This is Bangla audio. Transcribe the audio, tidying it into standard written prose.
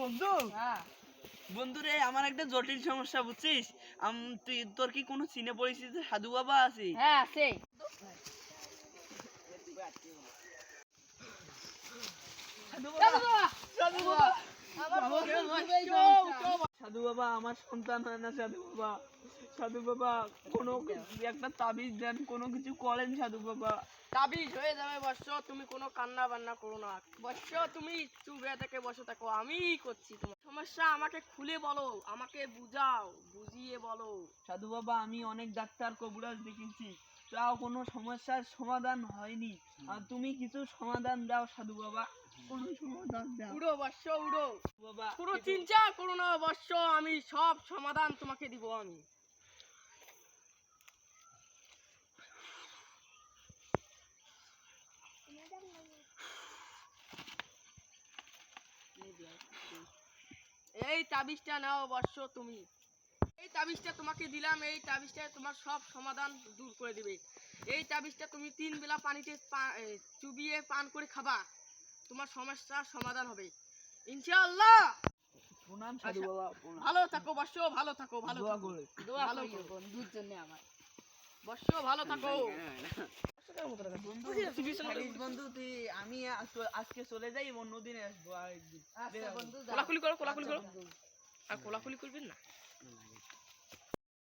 বন্ধু, বন্ধু রে, আমার একটা জটিল সমস্যা, বুঝছিস? তুই তোর কি কোনো চিনে পরিচিত সাধু বাবা আছে? হ্যাঁ আছে। সাধু বাবা, আমার সন্তান হয় না। সাধু বাবা, সাধু বাবা, কোনো একটা তাবিজ দেন, কোনো কিছু করেন সাধু বাবা। তাবিজ হয়ে যাবে বর্ষ, তুমি কোনো কান্না বান্না করো না বর্ষ, তুমি চুপ হয়ে থেকে বসে থাকো, আমি করছি তোমার সমস্যা। আমাকে খুলে বলো, আমাকে বুঝাও, বুঝিয়ে বলো। সাধু বাবা, আমি অনেক ডাক্তার কবিরাজ দেখেছি, তাও কোনো সমস্যার সমাধান হয়নি। আর তুমি কিছু সমাধান দাও সাধু বাবা, কোনো সমাধান দাও। উড়ো বর্ষ উড়ো বাবা, কোনো চিন্তা করো না বর্ষ, আমি সব সমাধান তোমাকে দিব আমি। এই তাবিজটা নাও বর্ষ, তুমি এই তাবিজটা তোমাকে দিলাম, এই তাবিজটা তোমার সব সমাধান দূর করে দিবে। এই তাবিজটা তুমি 3 বেলা পানিতে চুবিয়ে পান করে খাবা, তোমার সমস্যার সমাধান হবে ইনশাআল্লাহ। প্রণাম সাধু বাবা, ভালো থাকো বর্ষ, ভালো থাকো, ভালো দোয়া থাকো, করে। দোয়া করিও বন্ধুর জন্য আমার। বর্ষ ভালো থাকো বন্ধু। বন্ধু তুই, আমি আজকে চলে যাই, অন্যদিন আসবো আরেকদিন। কোলাকুলি করো, কোলাকুলি করো, আর কোলাকুলি করবেন না।